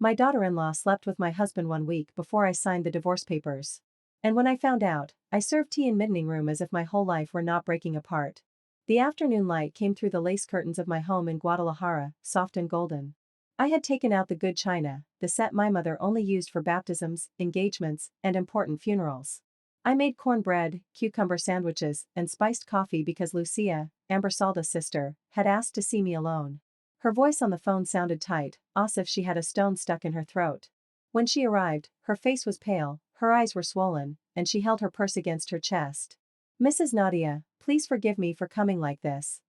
My daughter-in-law slept with my husband 1 week before I signed the divorce papers. And when I found out, I served tea in midnight room as if my whole life were not breaking apart. The afternoon light came through the lace curtains of my home in Guadalajara, soft and golden. I had taken out the good china, the set my mother only used for baptisms, engagements, and important funerals. I made cornbread, cucumber sandwiches, and spiced coffee because Lucia, Amber Salda's sister, had asked to see me alone. Her voice on the phone sounded tight, as if she had a stone stuck in her throat. When she arrived, her face was pale, her eyes were swollen, and she held her purse against her chest. "Mrs. Nadia, please forgive me for coming like this."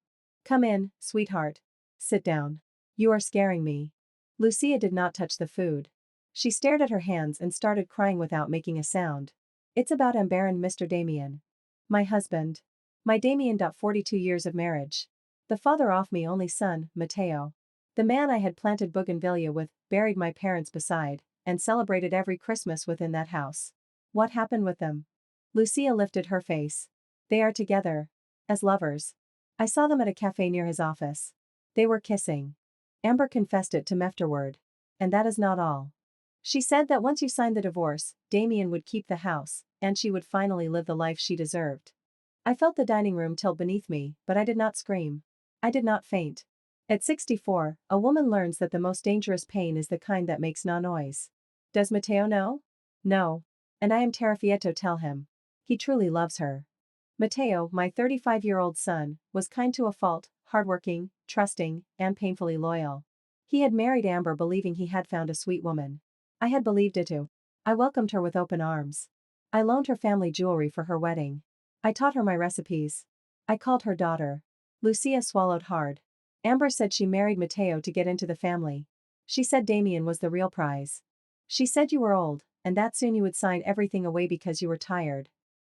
"Come in, sweetheart. Sit down. You are scaring me." Lucia did not touch the food. She stared at her hands and started crying without making a sound. "It's about Amber and Mr. Damien. My husband. My Damien. 42 years of marriage. The father of me only son, Mateo. The man I had planted bougainvillea with, buried my parents beside, and celebrated every Christmas within that house. What happened with them?" Lucia lifted her face. "They are together. As lovers. I saw them at a cafe near his office. They were kissing. Amber confessed it to me afterward. And that is not all. She said that once you signed the divorce, Damien would keep the house, and she would finally live the life she deserved." I felt the dining room tilt beneath me, but I did not scream. I did not faint. At 64, a woman learns that the most dangerous pain is the kind that makes no noise. Does Mateo know? No. And I am terrified to tell him. He truly loves her. Mateo, my 35-year-old son, was kind to a fault, hardworking, trusting, and painfully loyal. He had married Amber believing he had found a sweet woman. I had believed it too. I welcomed her with open arms. I loaned her family jewelry for her wedding. I taught her my recipes. I called her daughter. Lucia swallowed hard. Amber said she married Mateo to get into the family. She said Damien was the real prize. She said you were old, and that soon you would sign everything away because you were tired.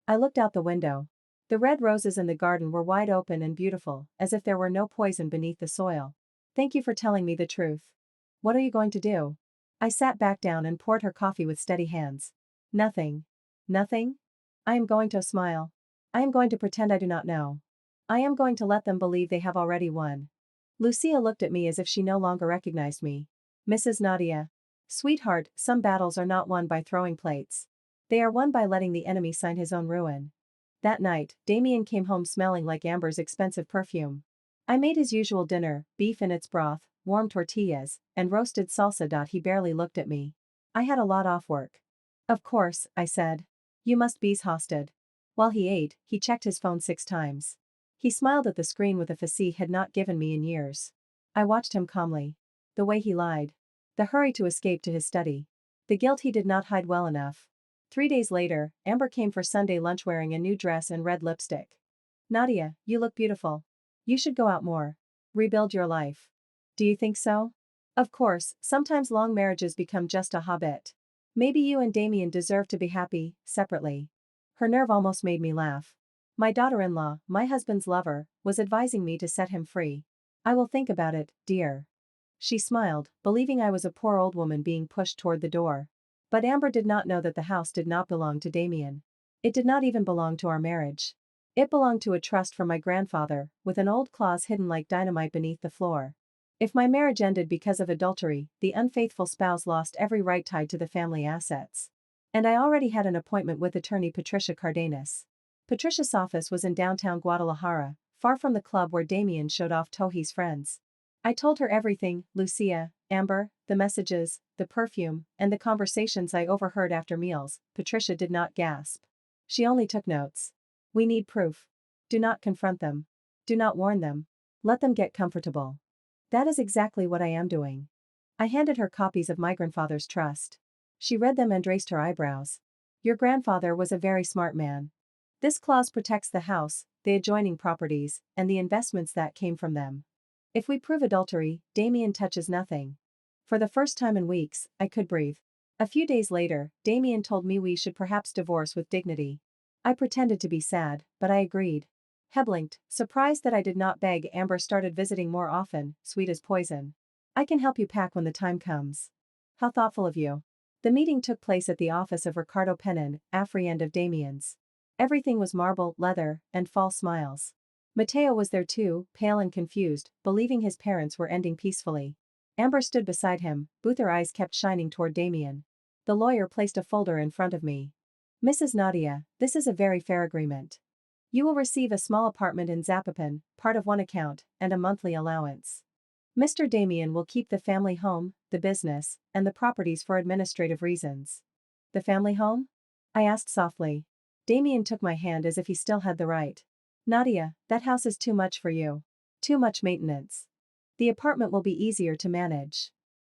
I looked out the window. The red roses in the garden were wide open and beautiful, as if there were no poison beneath the soil. "Thank you for telling me the truth. What are you going to do?" I sat back down and poured her coffee with steady hands. "Nothing." "Nothing?" "I am going to smile. I am going to pretend I do not know. I am going to let them believe they have already won." Lucia looked at me as if she no longer recognized me. "Mrs. Nadia. Sweetheart, some battles are not won by throwing plates. They are won by letting the enemy sign his own ruin." That night, Damien came home smelling like Amber's expensive perfume. I made his usual dinner, beef in its broth, warm tortillas, and roasted salsa. He barely looked at me. I had a lot off work. "Of course," I said. "You must be exhausted." While he ate, he checked his phone 6 times. He smiled at the screen with a face he had not given me in years. I watched him calmly. The way he lied. The hurry to escape to his study. The guilt he did not hide well enough. 3 days later, Amber came for Sunday lunch wearing a new dress and red lipstick. "Nadia, you look beautiful. You should go out more. Rebuild your life." "Do you think so?" "Of course, sometimes long marriages become just a habit. Maybe you and Damien deserve to be happy, separately." Her nerve almost made me laugh. My daughter-in-law, my husband's lover, was advising me to set him free. "I will think about it, dear." She smiled, believing I was a poor old woman being pushed toward the door. But Amber did not know that the house did not belong to Damien. It did not even belong to our marriage. It belonged to a trust from my grandfather, with an old clause hidden like dynamite beneath the floor. If my marriage ended because of adultery, the unfaithful spouse lost every right tied to the family assets. And I already had an appointment with attorney Patricia Cardenas. Patricia's office was in downtown Guadalajara, far from the club where Damien showed off to his friends. I told her everything, Lucia, Amber, the messages, the perfume, and the conversations I overheard after meals. Patricia did not gasp. She only took notes. "We need proof. Do not confront them. Do not warn them. Let them get comfortable." "That is exactly what I am doing." I handed her copies of my grandfather's trust. She read them and raised her eyebrows. "Your grandfather was a very smart man. This clause protects the house, the adjoining properties, and the investments that came from them. If we prove adultery, Damien touches nothing." For the first time in weeks, I could breathe. A few days later, Damien told me we should perhaps divorce with dignity. I pretended to be sad, but I agreed. He blinked, surprised that I did not beg. "Amber started visiting more often, sweet as poison. I can help you pack when the time comes." "How thoughtful of you." The meeting took place at the office of Ricardo Penin, friend of Damien's. Everything was marble, leather, and false smiles. Mateo was there too, pale and confused, believing his parents were ending peacefully. Amber stood beside him, both her eyes kept shining toward Damien. The lawyer placed a folder in front of me. Mrs. Nadia, this is a very fair agreement. You will receive a small apartment in Zapopan, part of one account, and a monthly allowance. Mr. Damien will keep the family home, the business, and the properties for administrative reasons. The family home? I asked softly. Damien took my hand as if he still had the right. Nadia, that house is too much for you. Too much maintenance. The apartment will be easier to manage.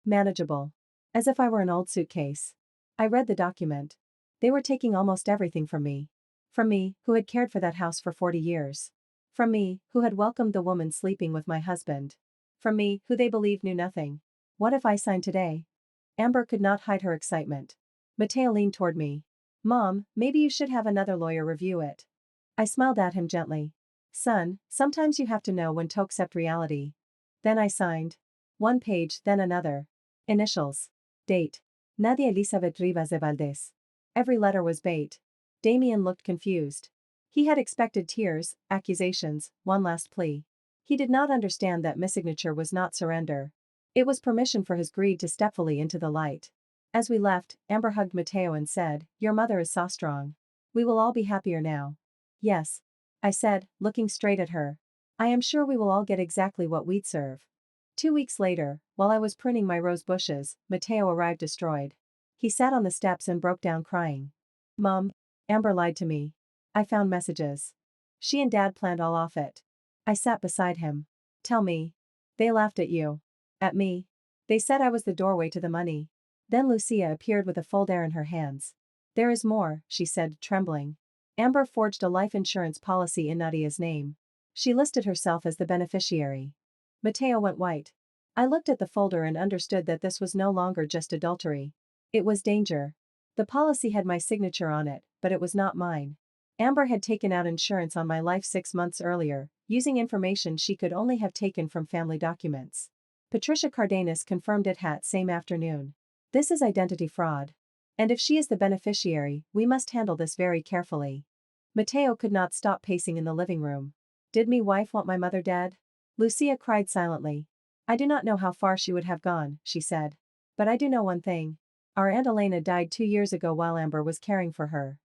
Manageable. As if I were an old suitcase. I read the document. They were taking almost everything from me. From me, who had cared for that house for 40 years. From me, who had welcomed the woman sleeping with my husband. From me, who they believed knew nothing. What if I signed today? Amber could not hide her excitement. Mateo leaned toward me. Mom, maybe you should have another lawyer review it. I smiled at him gently. Son, sometimes you have to know when to accept reality. Then I signed. One page, then another. Initials. Date. Nadia Elizabeth Rivas de Valdez. Every letter was bait. Damien looked confused. He had expected tears, accusations, one last plea. He did not understand that missignature was not surrender. It was permission for his greed to step fully into the light. As we left, Amber hugged Mateo and said, "Your mother is so strong. We will all be happier now." Yes. I said, looking straight at her. I am sure we will all get exactly what we'd serve. 2 weeks later, while I was pruning my rose bushes, Mateo arrived destroyed. He sat on the steps and broke down crying. Mom. Amber lied to me. I found messages. She and Dad planned all off it. I sat beside him. Tell me. They laughed at you. At me. They said I was the doorway to the money. Then Lucia appeared with a folder in her hands. There is more, she said, trembling. Amber forged a life insurance policy in Nadia's name. She listed herself as the beneficiary. Mateo went white. I looked at the folder and understood that this was no longer just adultery. It was danger. The policy had my signature on it, but it was not mine. Amber had taken out insurance on my life 6 months earlier, using information she could only have taken from family documents. Patricia Cardenas confirmed it that same afternoon. This is identity fraud. And if she is the beneficiary, we must handle this very carefully. Mateo could not stop pacing in the living room. Did me wife want my mother dead? Lucia cried silently. I do not know how far she would have gone, she said. But I do know one thing. Our Aunt Elena died 2 years ago while Amber was caring for her.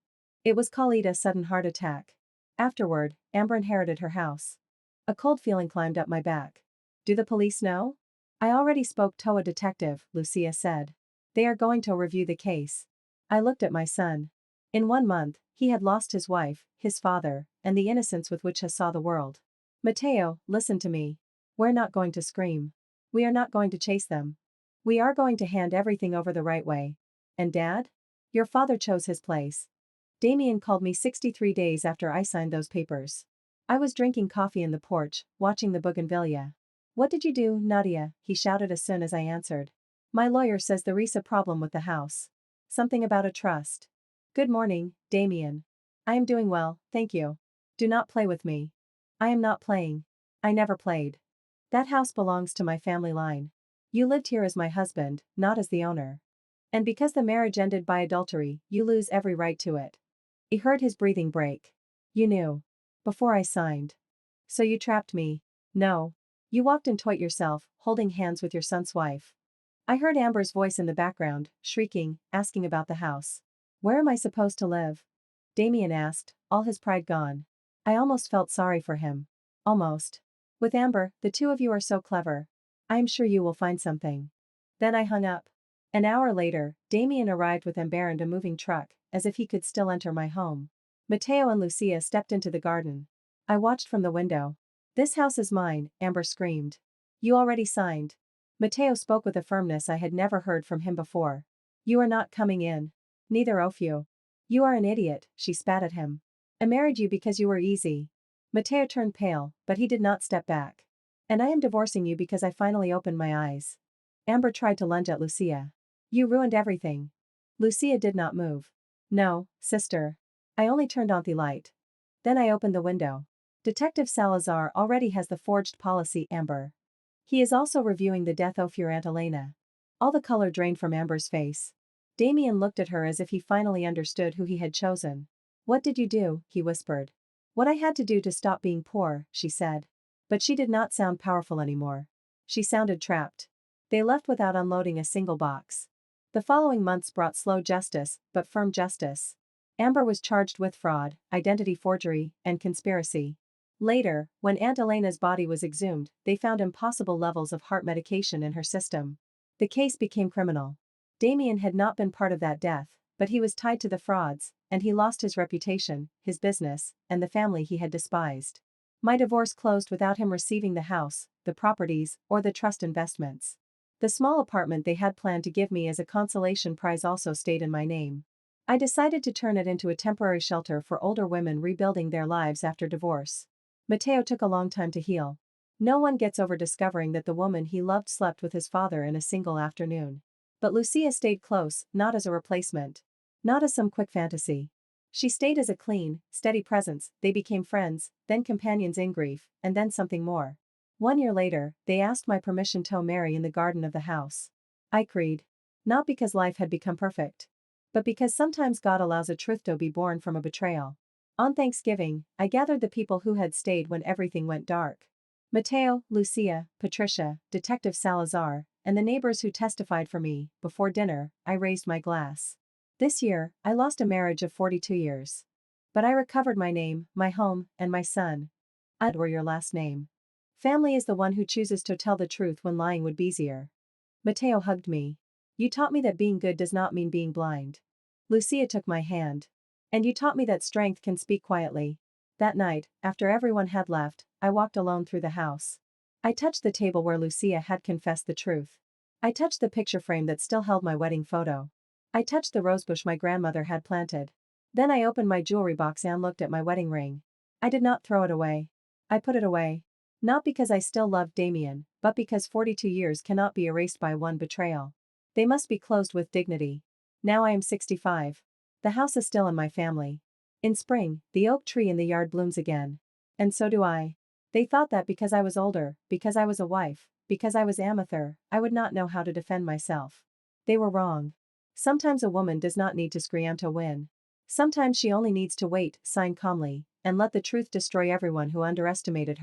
It was called a sudden heart attack. Afterward, Amber inherited her house. A cold feeling climbed up my back. Do the police know? I already spoke to a detective, Lucia said. They are going to review the case. I looked at my son. In 1 month, he had lost his wife, his father, and the innocence with which he saw the world. Mateo, listen to me. We're not going to scream. We are not going to chase them. We are going to hand everything over the right way. And Dad? Your father chose his place. Damien called me 63 days after I signed those papers. I was drinking coffee in the porch, watching the bougainvillea. What did you do, Nadia? He shouted as soon as I answered. My lawyer says there is a problem with the house. Something about a trust. Good morning, Damien. I am doing well, thank you. Do not play with me. I am not playing. I never played. That house belongs to my family line. You lived here as my husband, not as the owner. And because the marriage ended by adultery, you lose every right to it. He heard his breathing break. You knew. Before I signed. So you trapped me. No. You walked into it yourself, holding hands with your son's wife. I heard Amber's voice in the background, shrieking, asking about the house. Where am I supposed to live? Damien asked, all his pride gone. I almost felt sorry for him. Almost. With Amber, the two of you are so clever. I am sure you will find something. Then I hung up. An hour later, Damien arrived with Amber and a moving truck, as if he could still enter my home. Mateo and Lucia stepped into the garden. I watched from the window. This house is mine, Amber screamed. You already signed. Mateo spoke with a firmness I had never heard from him before. You are not coming in. Neither of you. You are an idiot, she spat at him. I married you because you were easy. Mateo turned pale, but he did not step back. And I am divorcing you because I finally opened my eyes. Amber tried to lunge at Lucia. You ruined everything. Lucia did not move. No, sister. I only turned on the light. Then I opened the window. Detective Salazar already has the forged policy, Amber. He is also reviewing the death of your Aunt Elena. All the color drained from Amber's face. Damien looked at her as if he finally understood who he had chosen. What did you do? He whispered. What I had to do to stop being poor, she said. But she did not sound powerful anymore. She sounded trapped. They left without unloading a single box. The following months brought slow justice, but firm justice. Amber was charged with fraud, identity forgery, and conspiracy. Later, when Aunt Elena's body was exhumed, they found impossible levels of heart medication in her system. The case became criminal. Damien had not been part of that death, but he was tied to the frauds, and he lost his reputation, his business, and the family he had despised. My divorce closed without him receiving the house, the properties, or the trust investments. The small apartment they had planned to give me as a consolation prize also stayed in my name. I decided to turn it into a temporary shelter for older women rebuilding their lives after divorce. Matteo took a long time to heal. No one gets over discovering that the woman he loved slept with his father in a single afternoon. But Lucia stayed close, not as a replacement. Not as some quick fantasy. She stayed as a clean, steady presence. They became friends, then companions in grief, and then something more. 1 year later, they asked my permission to marry in the garden of the house. I agreed. Not because life had become perfect, but because sometimes God allows a truth to be born from a betrayal. On Thanksgiving, I gathered the people who had stayed when everything went dark. Matteo, Lucia, Patricia, Detective Salazar, and the neighbors who testified for me. Before dinner, I raised my glass. This year, I lost a marriage of 42 years. But I recovered my name, my home, and my son. I'd were your last name. Family is the one who chooses to tell the truth when lying would be easier. Matteo hugged me. You taught me that being good does not mean being blind. Lucia took my hand. And you taught me that strength can speak quietly. That night, after everyone had left, I walked alone through the house. I touched the table where Lucia had confessed the truth. I touched the picture frame that still held my wedding photo. I touched the rosebush my grandmother had planted. Then I opened my jewelry box and looked at my wedding ring. I did not throw it away. I put it away. Not because I still loved Damien, but because 42 years cannot be erased by one betrayal. They must be closed with dignity. Now I am 65. The house is still in my family. In spring, the oak tree in the yard blooms again. And so do I. They thought that because I was older, because I was a wife, because I was amateur, I would not know how to defend myself. They were wrong. Sometimes a woman does not need to scream to win. Sometimes she only needs to wait, sign calmly, and let the truth destroy everyone who underestimated her.